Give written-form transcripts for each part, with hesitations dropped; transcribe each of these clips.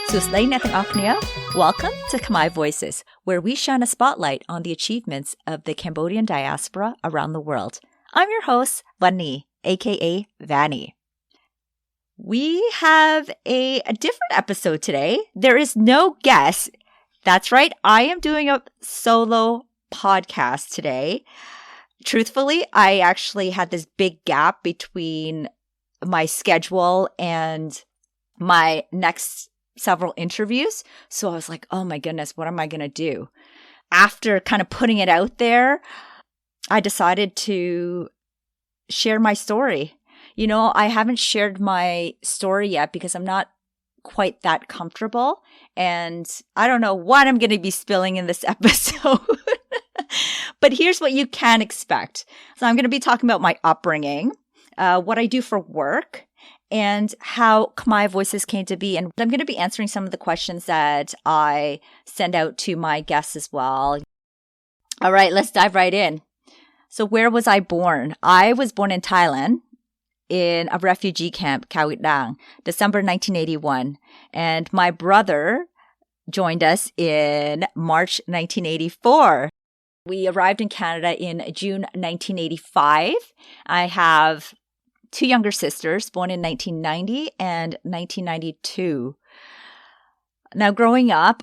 Suslay natin Aknia. Welcome to Khmer Voices, where we shine a spotlight on the achievements of the Cambodian diaspora around the world. I'm your host, Vanny, aka Vanny. We have a different episode today. There is no guest. That's right, I am doing a solo podcast today. Truthfully, I actually had this big gap between my schedule and my next several interviews. So I was like, oh my goodness, what am I going to do? After kind of putting it out there, I decided to share my story. You know, I haven't shared my story yet because I'm not quite that comfortable. And I don't know what I'm going to be spilling in this episode. But here's what you can expect. So I'm going to be talking about my upbringing, what I do for work, and how Khmer Voices came to be. And I'm going to be answering some of the questions that I send out to my guests as well. All right, let's dive right in. So where was I born? I was born in Thailand in a refugee camp, Khao Dang, December 1981. And my brother joined us in March 1984. We arrived in Canada in June 1985. I have two younger sisters, born in 1990 and 1992. Now, growing up,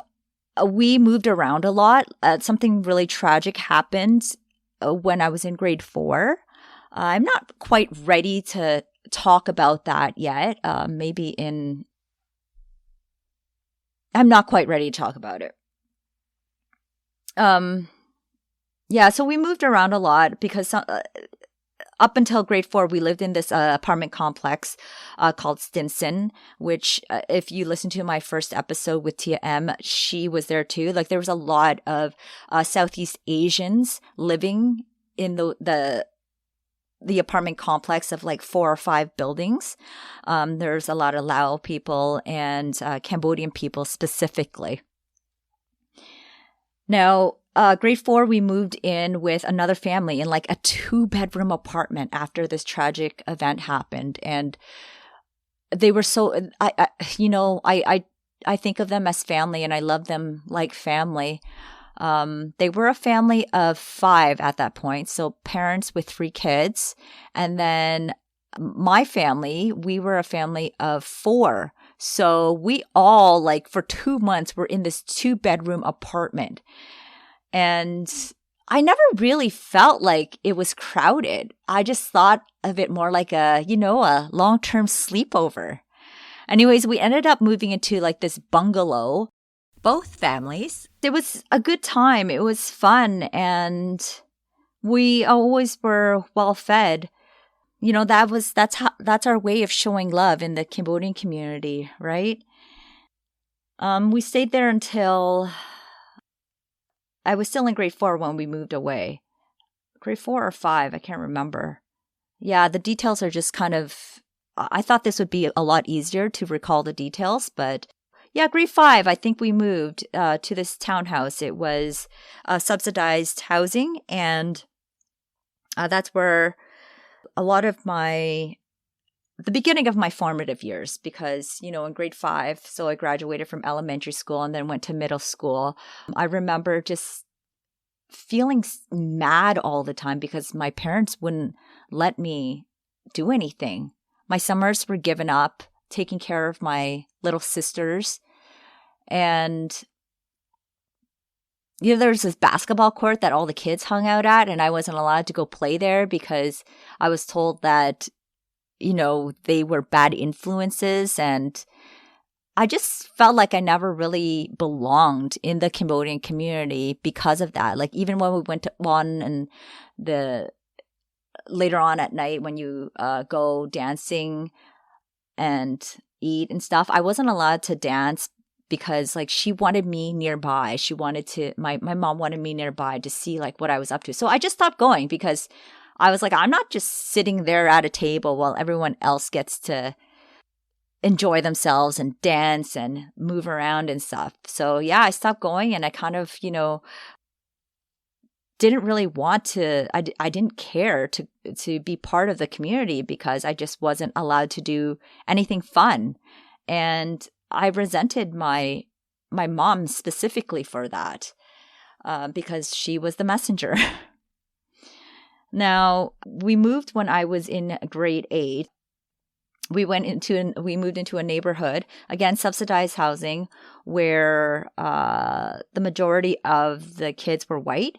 we moved around a lot. Something really tragic happened when I was in grade 4. I'm not quite ready to talk about that yet. I'm not quite ready to talk about it. Yeah, so we moved around a lot because up until grade 4, we lived in this apartment complex called Stinson, which if you listen to my first episode with Tia M, she was there too. Like there was a lot of Southeast Asians living in the apartment complex of like 4 or 5 buildings. There's a lot of Lao people and Cambodian people specifically. Now, grade 4, we moved in with another family in like a 2-bedroom apartment after this tragic event happened. And they were so, I think of them as family and I love them like family. They were a family of 5 at that point. So parents with 3 kids. And then my family, we were a family of 4. So we all, like for 2 months, were in this 2-bedroom apartment. And I never really felt like it was crowded. I just thought of it more like a long-term sleepover. Anyways, we ended up moving into like this bungalow, both families. It was a good time. It was fun. And we always were well fed. You know, that's our way of showing love in the Cambodian community, right? We stayed there until I was still in grade 4 when we moved away. Grade 4 or 5, I can't remember. Yeah, the details are just kind of, I thought this would be a lot easier to recall the details, but yeah, grade 5, I think we moved to this townhouse. It was subsidized housing, and that's where a lot of the beginning of my formative years, because, in grade 5, so I graduated from elementary school and then went to middle school. I remember just feeling mad all the time because my parents wouldn't let me do anything. My summers were given up, taking care of my little sisters. And there's this basketball court that all the kids hung out at, and I wasn't allowed to go play there because I was told that, they were bad influences. And I just felt like I never really belonged in the Cambodian community because of that. Like even when we went to one and later on at night when you go dancing and eat and stuff, I wasn't allowed to dance because like she wanted me nearby. My mom wanted me nearby to see like what I was up to. So I just stopped going because I was like, I'm not just sitting there at a table while everyone else gets to enjoy themselves and dance and move around and stuff. So yeah, I stopped going and I kind of, didn't really want to, I didn't care to be part of the community because I just wasn't allowed to do anything fun. And I resented my mom specifically for that, because she was the messenger. Now, we moved when I was in grade 8. We moved into a neighborhood, again, subsidized housing, where the majority of the kids were white.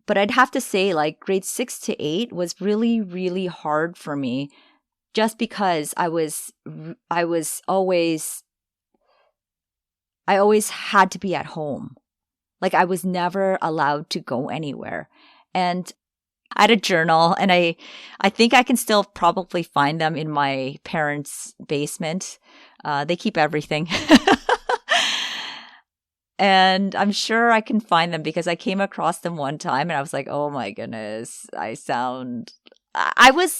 But I'd have to say, like, grade 6 to 8 was really, really hard for me, just because I always had to be at home. Like, I was never allowed to go anywhere. And I had a journal, and I think I can still probably find them in my parents' basement. They keep everything. And I'm sure I can find them because I came across them one time and I was like, oh my goodness, I was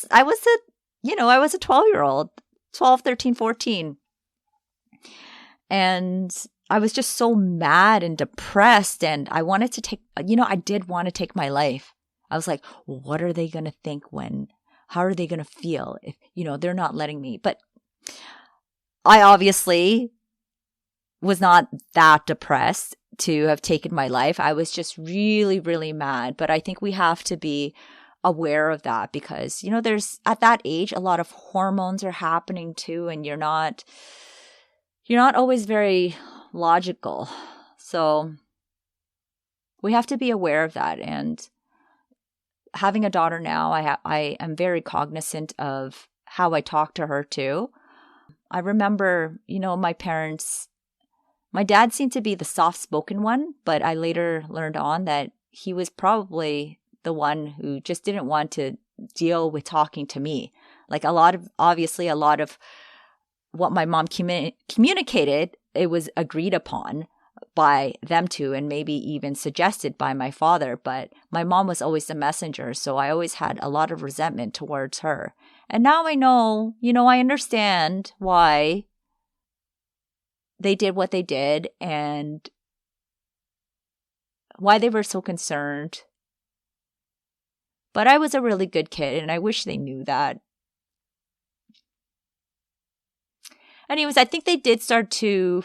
a 12-year-old, 12, 13, 14. And I was just so mad and depressed, and I wanted to I did want to take my life. I was like, what are they going to think how are they going to feel if, they're not letting me? But I obviously was not that depressed to have taken my life. I was just really, really mad. But I think we have to be aware of that because, there's at that age, a lot of hormones are happening too, and you're not always very logical. So we have to be aware of that. And having a daughter now, I am very cognizant of how I talk to her too. I remember, my dad seemed to be the soft-spoken one, but I later learned on that he was probably the one who just didn't want to deal with talking to me. Like a lot of what my mom communicated, it was agreed upon by them two and maybe even suggested by my father. But my mom was always the messenger, so I always had a lot of resentment towards her. And now I know, I understand why they did what they did and why they were so concerned. But I was a really good kid, and I wish they knew that. Anyways, I think they did start to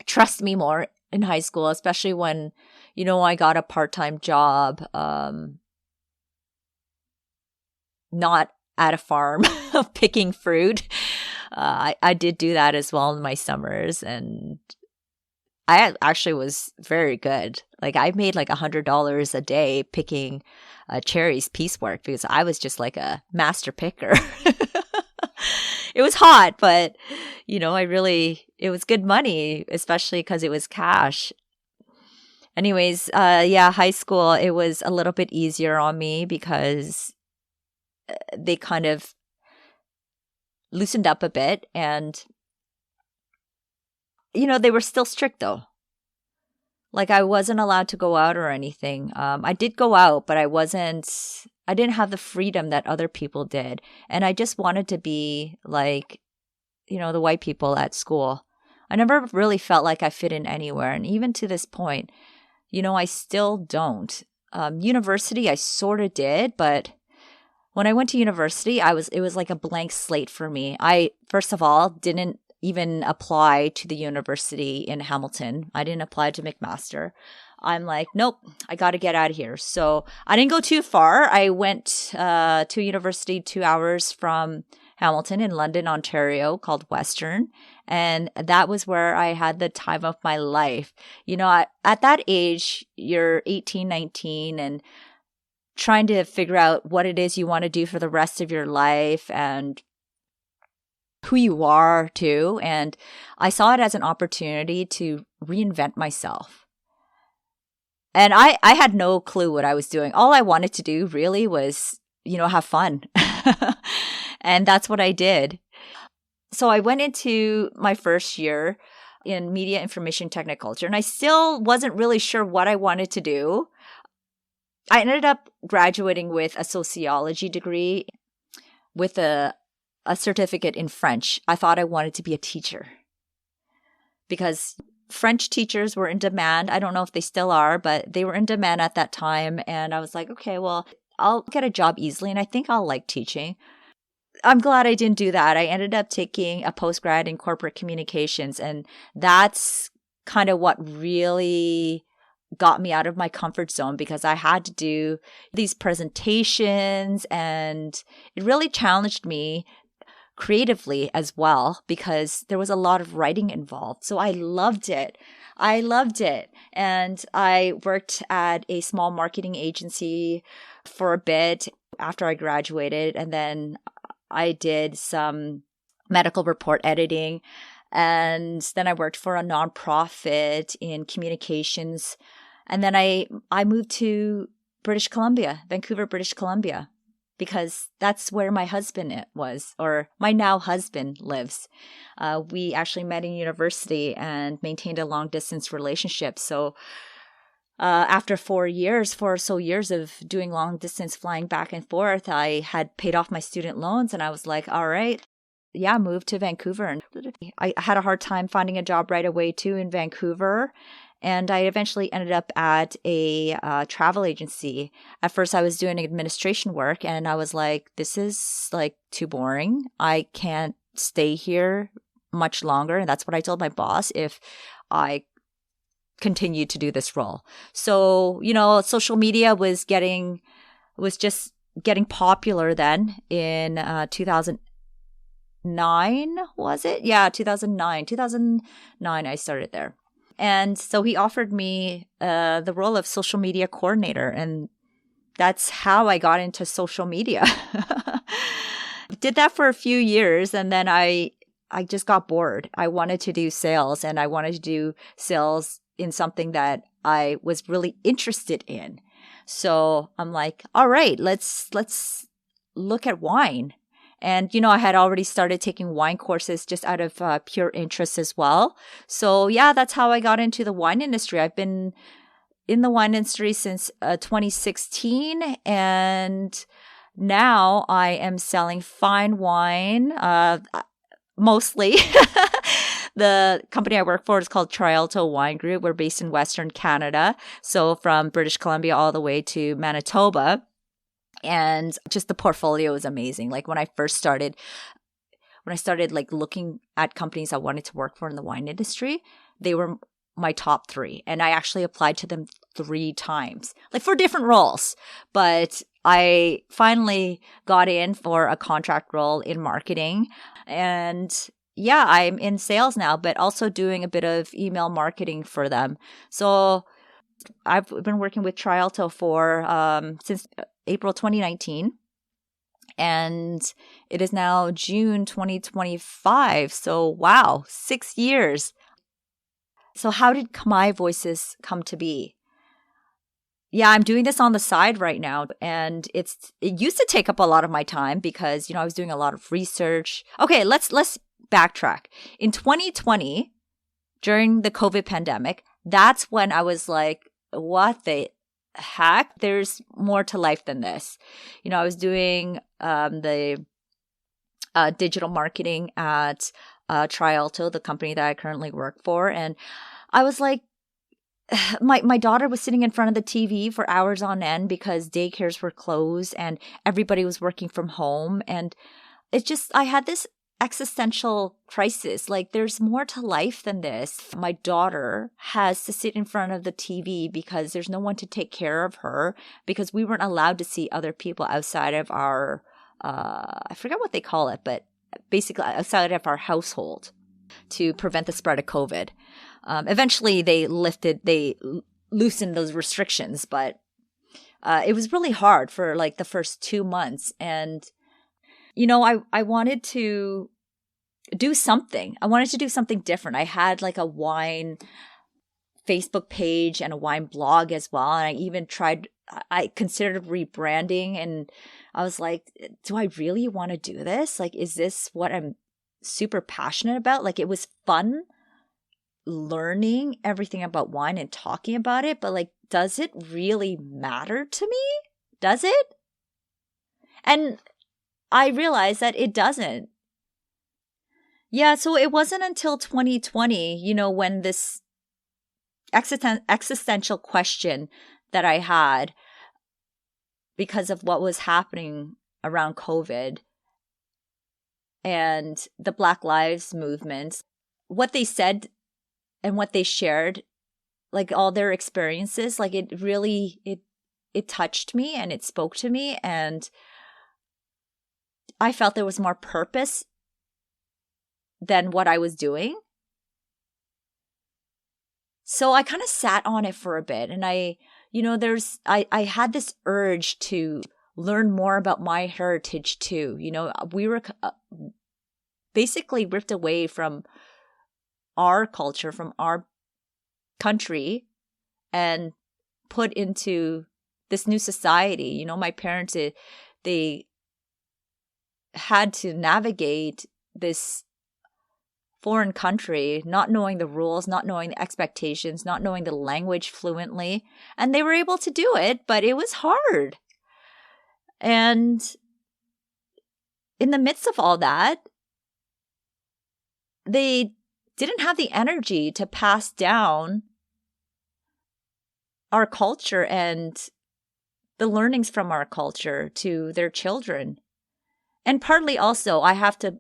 trust me more in high school, especially when, I got a part-time job, not at a farm picking fruit. I did do that as well in my summers, and I actually was very good. Like I made like $100 a day picking cherries piecework because I was just like a master picker. It was hot, but it was good money, especially because it was cash. Anyways, high school, it was a little bit easier on me because they kind of loosened up a bit, and they were still strict though. Like I wasn't allowed to go out or anything. I did go out, but I didn't have the freedom that other people did. And I just wanted to be like, the white people at school. I never really felt like I fit in anywhere. And even to this point, I still don't. University, I sort of did, but when I went to university, it was like a blank slate for me. I, first of all, didn't even apply to the university in Hamilton. I didn't apply to McMaster. I'm like, nope, I got to get out of here. So I didn't go too far. I went to a university 2 hours from Hamilton in London, Ontario, called Western. And that was where I had the time of my life. At that age, you're 18, 19, and trying to figure out what it is you want to do for the rest of your life and who you are too. And I saw it as an opportunity to reinvent myself. And I had no clue what I was doing. All I wanted to do really was, have fun. And that's what I did. So I went into my first year in media information techniculture, and I still wasn't really sure what I wanted to do. I ended up graduating with a sociology degree with a certificate in French. I thought I wanted to be a teacher because French teachers were in demand. I don't know if they still are, but they were in demand at that time. And I was like, okay, well, I'll get a job easily, and I think I'll like teaching. I'm glad I didn't do that. I ended up taking a postgrad in corporate communications, and that's kind of what really got me out of my comfort zone, because I had to do these presentations, and it really challenged me creatively as well, because there was a lot of writing involved. So I loved it. I loved it. And I worked at a small marketing agency for a bit after I graduated. And then I did some medical report editing. And then I worked for a nonprofit in communications. And then I moved to British Columbia, Vancouver, British Columbia, because that's where my husband was, or my now husband lives. We actually met in university and maintained a long distance relationship. So after 4 or so years of doing long distance flying back and forth, I had paid off my student loans, and I was like, all right, yeah, moved to Vancouver. And I had a hard time finding a job right away too in Vancouver. And I eventually ended up at a travel agency. At first, I was doing administration work, and I was like, this is like too boring. I can't stay here much longer. And that's what I told my boss if I continued to do this role. So, social media was just getting popular then in 2009, was it? Yeah, 2009. 2009, I started there. And so he offered me the role of social media coordinator. And that's how I got into social media. Did that for a few years. And then I just got bored. I wanted to do sales, and I wanted to do sales in something that I was really interested in. So I'm like, all right, let's look at wine. And, I had already started taking wine courses just out of pure interest as well. So, yeah, that's how I got into the wine industry. I've been in the wine industry since 2016. And now I am selling fine wine, mostly. The company I work for is called Trialto Wine Group. We're based in Western Canada. So from British Columbia all the way to Manitoba. And just the portfolio is amazing. Like when I started like looking at companies I wanted to work for in the wine industry, they were my top 3. And I actually applied to them 3 times, like for different roles. But I finally got in for a contract role in marketing. And yeah, I'm in sales now, but also doing a bit of email marketing for them. So I've been working with Trialto for since April 2019, and it is now June 2025. So wow, 6 years. So how did Khmer Voices come to be? Yeah, I'm doing this on the side right now, and it used to take up a lot of my time because I was doing a lot of research. Okay, let's backtrack. In 2020, during the COVID pandemic, that's when I was like, what the heck? There's more to life than this. I was doing the digital marketing at Trialto, the company that I currently work for. And I was like, my daughter was sitting in front of the TV for hours on end because daycares were closed and everybody was working from home. And I had this existential crisis. Like, there's more to life than this. My daughter has to sit in front of the TV because there's no one to take care of her, because we weren't allowed to see other people outside of our, I forget what they call it, but basically outside of our household to prevent the spread of COVID. Eventually they loosened those restrictions, but it was really hard for like the first 2 months. And I wanted to do something. I wanted to do something different. I had like a wine Facebook page and a wine blog as well. And I considered rebranding, and I was like, do I really want to do this? Like, is this what I'm super passionate about? Like, it was fun learning everything about wine and talking about it, but like, does it really matter to me? Does it? And I realized that it doesn't. Yeah, so it wasn't until 2020, when this existential question that I had because of what was happening around COVID and the Black Lives movement, what they said and what they shared, like all their experiences, like it really, it touched me and it spoke to me, and I felt there was more purpose than what I was doing. So I kind of sat on it for a bit, and I had this urge to learn more about my heritage too. We were basically ripped away from our culture, from our country, and put into this new society. My parents, they had to navigate this foreign country, not knowing the rules, not knowing the expectations, not knowing the language fluently. And they were able to do it, but it was hard. And in the midst of all that, they didn't have the energy to pass down our culture and the learnings from our culture to their children. And partly also, I have to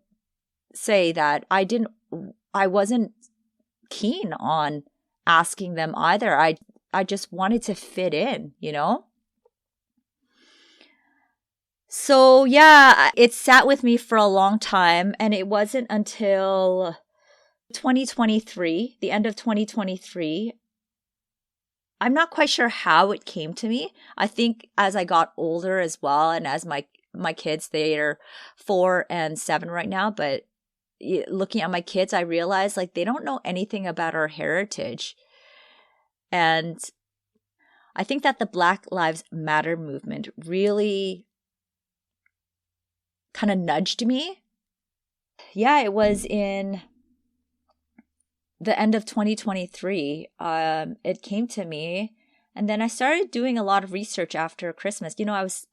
say that I wasn't keen on asking them either. I just wanted to fit in, So yeah, it sat with me for a long time, and it wasn't until 2023, the end of 2023. I'm not quite sure how it came to me. I think as I got older as well, and as my kids, they are 4 and 7 right now, but looking at my kids, I realized like they don't know anything about our heritage. And I think that the Black Lives Matter movement really kind of nudged me. Yeah, it was in the end of 2023. It came to me, and then I started doing a lot of research after Christmas.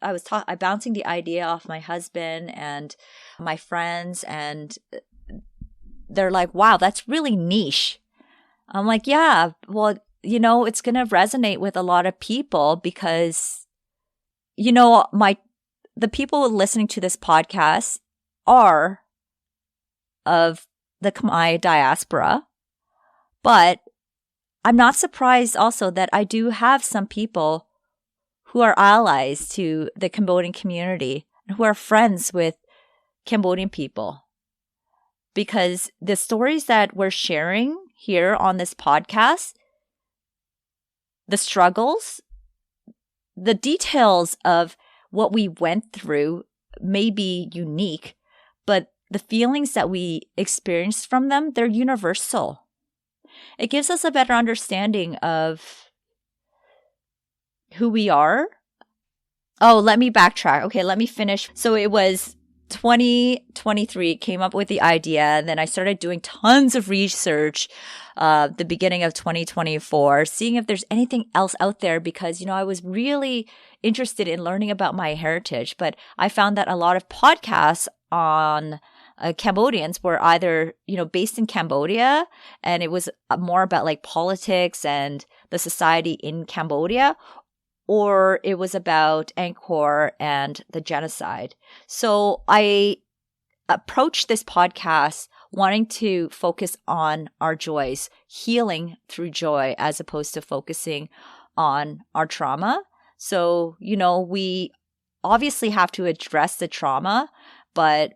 I bouncing the idea off my husband and my friends, and they're like, "Wow, that's really niche." I'm like, "Yeah, well, it's going to resonate with a lot of people because, the people listening to this podcast are of the Khmer diaspora, but I'm not surprised also that I do have some people who are allies to the Cambodian community and who are friends with Cambodian people. Because the stories that we're sharing here on this podcast, the struggles, the details of what we went through may be unique, but the feelings that we experienced from them, they're universal. It gives us a better understanding of who we are. Oh, let me backtrack. Okay, let me finish. So it was 2023, came up with the idea, and then I started doing tons of research the beginning of 2024, seeing if there's anything else out there because, I was really interested in learning about my heritage. But I found that a lot of podcasts on Cambodians were either, based in Cambodia, and it was more about like politics and the society in Cambodia, or it was about Angkor and the genocide. So I approached this podcast wanting to focus on our joys, healing through joy, as opposed to focusing on our trauma. So, we obviously have to address the trauma, but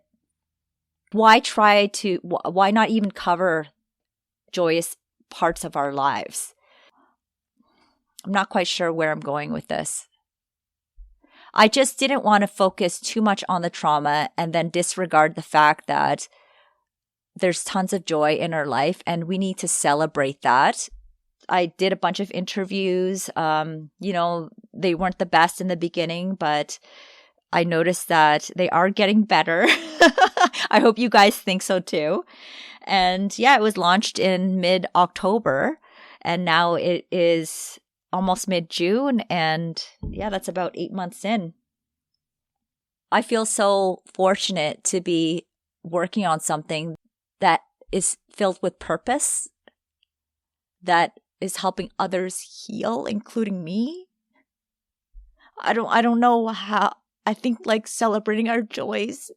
why not even cover joyous parts of our lives? I'm not quite sure where I'm going with this. I just didn't want to focus too much on the trauma and then disregard the fact that there's tons of joy in our life and we need to celebrate that. I did a bunch of interviews. They weren't the best in the beginning, but I noticed that they are getting better. I hope you guys think so too. And yeah, it was launched in mid-October, and now it is almost mid-June, and yeah, that's about 8 months in. I feel so fortunate to be working on something that is filled with purpose, that is helping others heal, including me. I don't know how. I think like celebrating our joys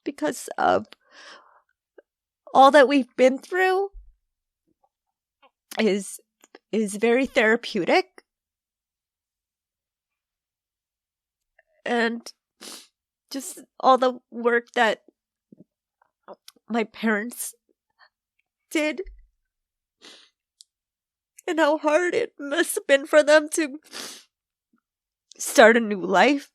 because of all that we've been through is very therapeutic. And just all the work that my parents did and how hard it must have been for them to start a new life.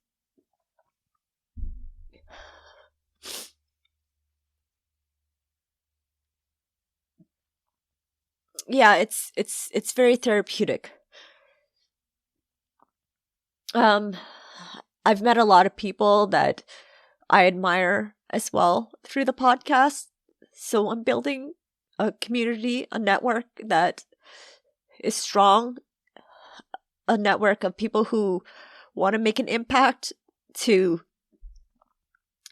Yeah, it's very therapeutic. I've met a lot of people that I admire as well through the podcast. So I'm building a community, a network that is strong, a network of people who want to make an impact, to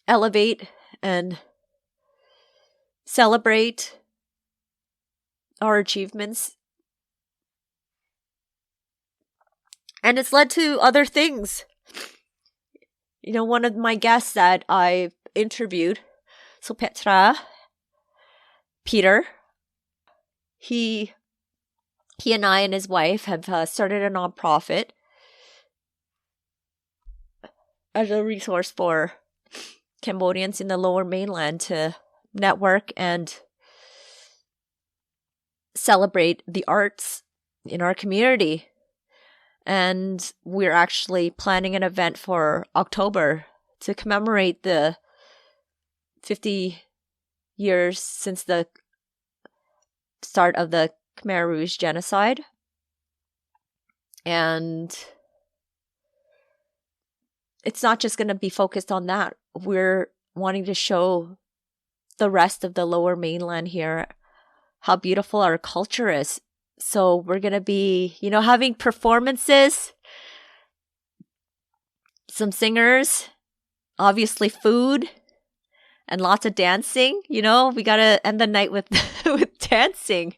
elevate and celebrate our achievements. And it's led to other things. You know, one of my guests that I interviewed, so Peter, he and I and his wife have started a nonprofit as a resource for Cambodians in the Lower Mainland to network and celebrate the arts in our community. And we're actually planning an event for October to commemorate the 50 years since the start of the Khmer Rouge genocide. And it's not just going to be focused on that. We're wanting to show the rest of the Lower Mainland here how beautiful our culture is. So we're going to be, you know, having performances, some singers, obviously food, and lots of dancing. You know, we got to end the night with with dancing.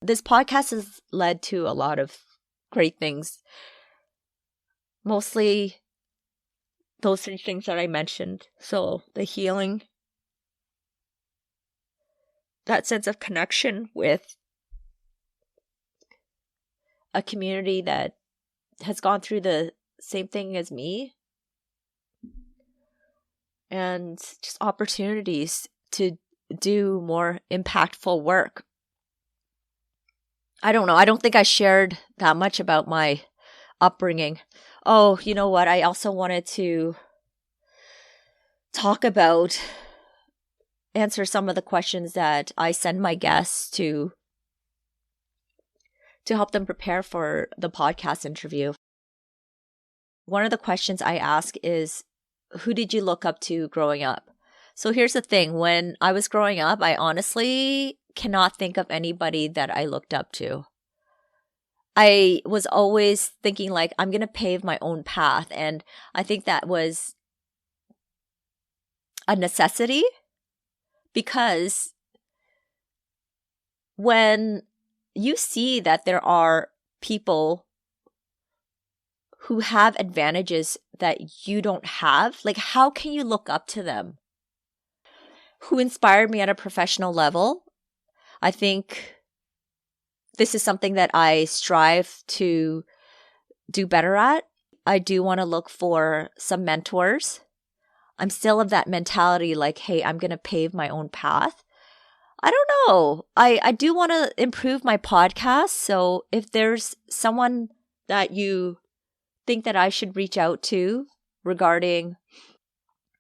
This podcast has led to a lot of great things. Mostly those three things that I mentioned. So the healing, that sense of connection with a community that has gone through the same thing as me, and just opportunities to do more impactful work. I don't know. I don't think I shared that much about my upbringing. Oh, you know what? I also wanted to talk about, answer some of the questions that I send my guests to help them prepare for the podcast interview. One of the questions I ask is, who did you look up to growing up? So here's the thing. When I was growing up, I honestly cannot think of anybody that I looked up to. I was always thinking like, I'm going to pave my own path. And I think that was a necessity, because when you see that there are people who have advantages that you don't have, like, how can you look up to them? Who inspired me at a professional level? I think this is something that I strive to do better at. I do want to look for some mentors. I'm still of that mentality like, hey, I'm going to pave my own path. I don't know. I do want to improve my podcast. So if there's someone that you think that I should reach out to regarding,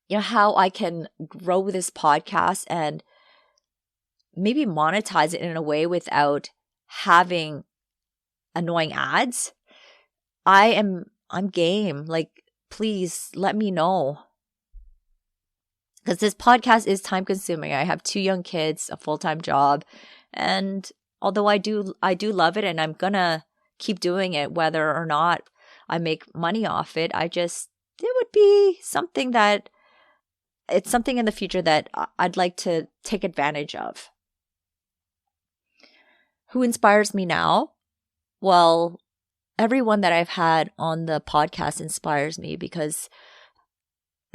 you know, how I can grow this podcast and maybe monetize it in a way without having annoying ads, I'm game. Like, please let me know. Because this podcast is time consuming. I have 2 young kids, a full-time job. And although I do love it, and I'm gonna keep doing it whether or not I make money off it, it would be something that, it's something in the future that I'd like to take advantage of. Who inspires me now? Well, everyone that I've had on the podcast inspires me, because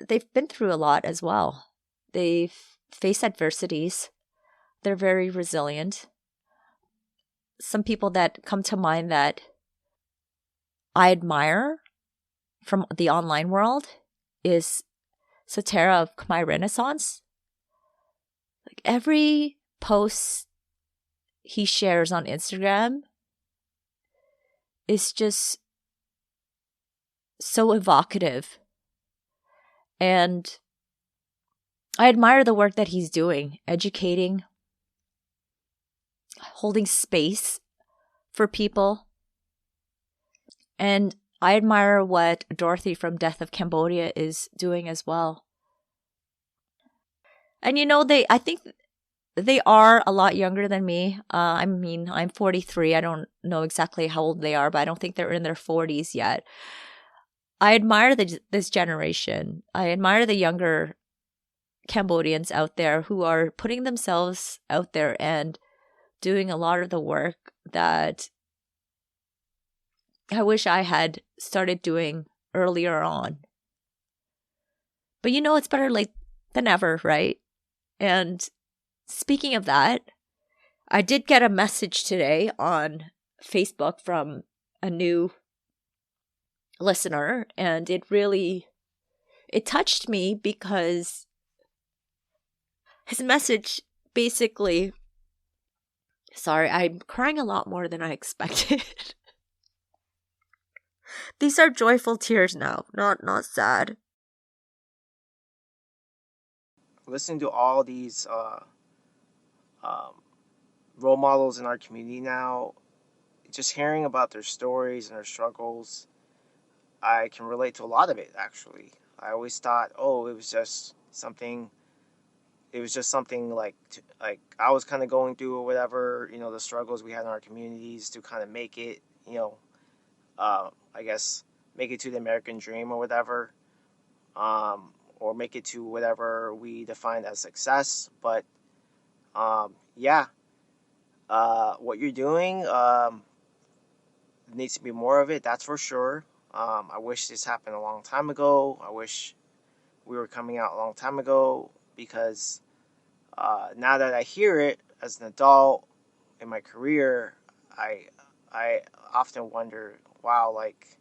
they've been through a lot as well. They've faced adversities. They're very resilient. Some people that come to mind that I admire from the online world is Satara of Khmer Renaissance. Like every post he shares on Instagram is just so evocative. And I admire the work that he's doing, educating, holding space for people. And I admire what Dorothy from Death of Cambodia is doing as well. And I think they are a lot younger than me. I mean, I'm 43. I don't know exactly how old they are, but I don't think they're in their 40s yet. I admire this generation. I admire the younger Cambodians out there who are putting themselves out there and doing a lot of the work that I wish I had started doing earlier on. But it's better late than never, right? And speaking of that, I did get a message today on Facebook from a new listener, and it touched me because his message basically, sorry, I'm crying a lot more than I expected. These are joyful tears now, not sad. Listening to all these role models in our community now, just hearing about their stories and their struggles, I can relate to a lot of it, actually. I always thought, oh, it was just something like I was kind of going through or whatever, the struggles we had in our communities to kind of make it, I guess, make it to the American dream or whatever, or make it to whatever we define as success. But yeah, what you're doing needs to be more of it, that's for sure. I wish this happened a long time ago. I wish we were coming out a long time ago, because now that I hear it as an adult in my career, I often wonder, wow, like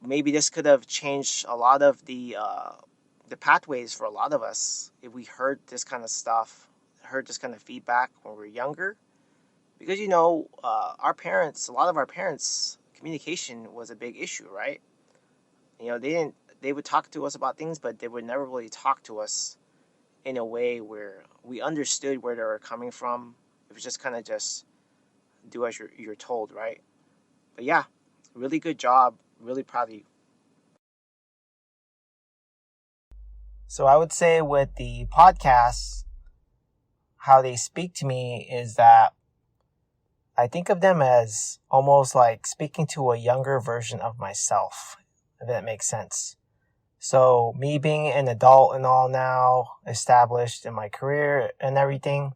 maybe this could have changed a lot of the pathways for a lot of us if we heard this kind of stuff, heard this kind of feedback when we were younger. Because our parents, a lot of our parents, communication was a big issue, right? They would talk to us about things, but they would never really talk to us in a way where we understood where they were coming from. It was just kind of just do as you're told, right? But yeah, really good job. Really proud of you. So I would say with the podcasts, how they speak to me is that I think of them as almost like speaking to a younger version of myself, if that makes sense. So me being an adult and all now, established in my career and everything,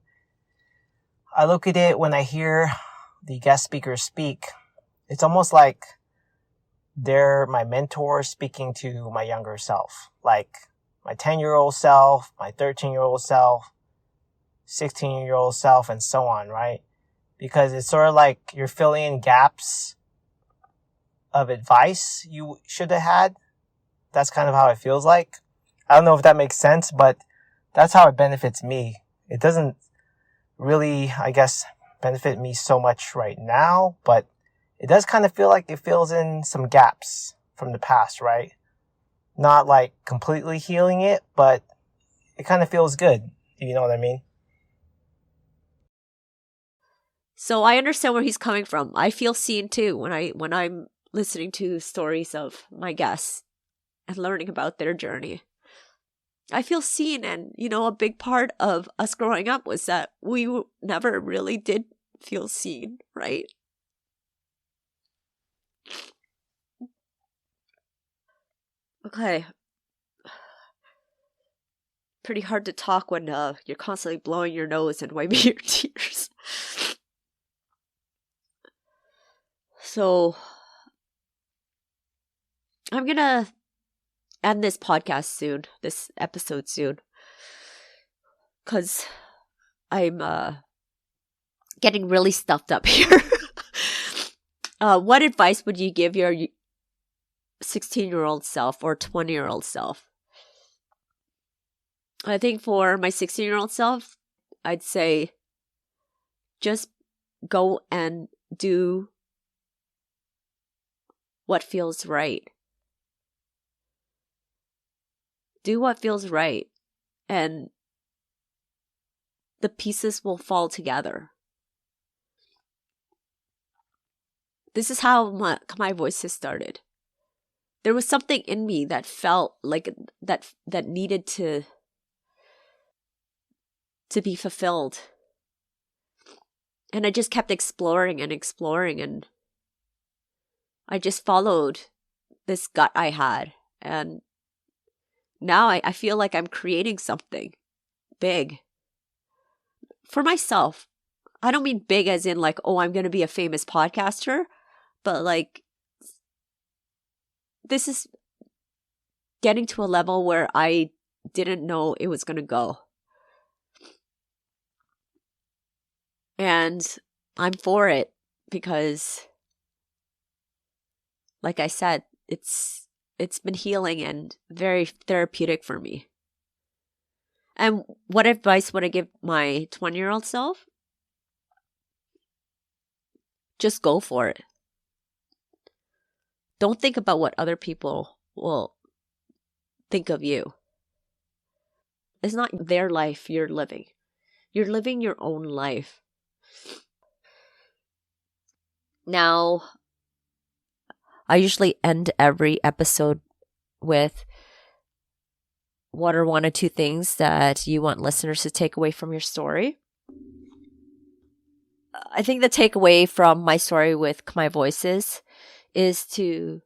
I look at it when I hear the guest speakers speak, it's almost like they're my mentor speaking to my younger self, like my 10-year-old self, my 13-year-old self, 16-year-old self, and so on, right? Because it's sort of like you're filling in gaps of advice you should have had. That's kind of how it feels like. I don't know if that makes sense, but that's how it benefits me. It doesn't really, I guess, benefit me so much right now, but it does kind of feel like it fills in some gaps from the past, right? Not like completely healing it, but it kind of feels good. You know what I mean? So I understand where he's coming from. I feel seen too when I'm listening to stories of my guests and learning about their journey. I feel seen, and a big part of us growing up was that we never really did feel seen, right? Okay. Pretty hard to talk when you're constantly blowing your nose and wiping your tears. So I'm gonna end this podcast soon, this episode soon, because I'm getting really stuffed up here. What advice would you give your 16-year-old self or 20-year-old self? I think for my 16-year-old self, I'd say just go and do what feels right. Do what feels right, and the pieces will fall together. This is how Khmer Voices started. There was something in me that felt like that needed to be fulfilled. And I just kept exploring, and I just followed this gut I had. And now I feel like I'm creating something big for myself. I don't mean big as in like, oh, I'm going to be a famous podcaster, but like, this is getting to a level where I didn't know it was going to go. And I'm for it because, like I said, it's been healing and very therapeutic for me. And what advice would I give my 20-year-old self? Just go for it. Don't think about what other people will think of you. It's not their life you're living. You're living your own life. Now, I usually end every episode with what are one or two things that you want listeners to take away from your story. I think the takeaway from my story with Khmer Voices is to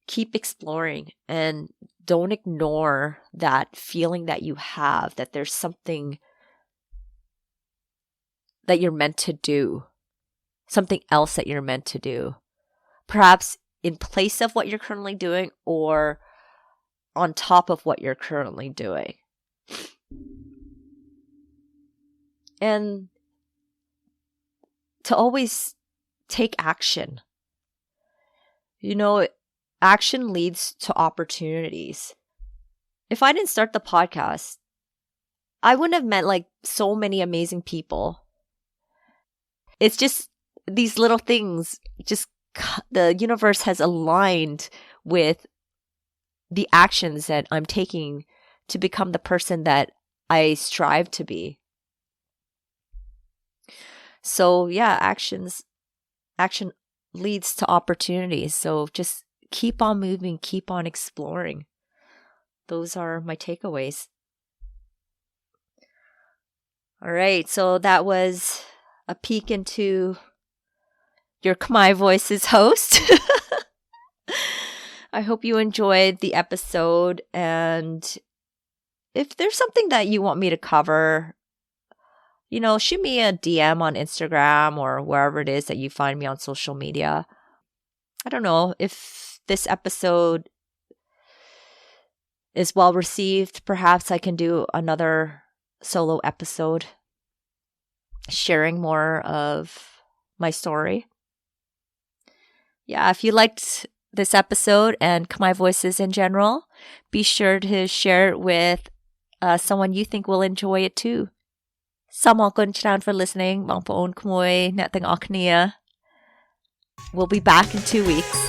keep exploring and don't ignore that feeling that you have, that there's something that you're meant to do, something else that you're meant to do. Perhaps in place of what you're currently doing or on top of what you're currently doing. And to always take action. You know, action leads to opportunities. If I didn't start the podcast, I wouldn't have met like so many amazing people. It's just these little things, just the universe has aligned with the actions that I'm taking to become the person that I strive to be. So yeah, action leads to opportunities. So just keep on moving, keep on exploring. Those are my takeaways. All right, so that was a peek into your Khmer Voices host. I hope you enjoyed the episode, and if there's something that you want me to cover, you know, shoot me a DM on Instagram or wherever it is that you find me on social media. I don't know if this episode is well received. Perhaps I can do another solo episode sharing more of my story. Yeah, if you liked this episode and Khmer Voices in general, be sure to share it with someone you think will enjoy it too. សូមអរគុណច្រើន for listening បងប្អូនក្មួយអ្នកទាំងអស់គ្នា. We'll be back in 2 weeks.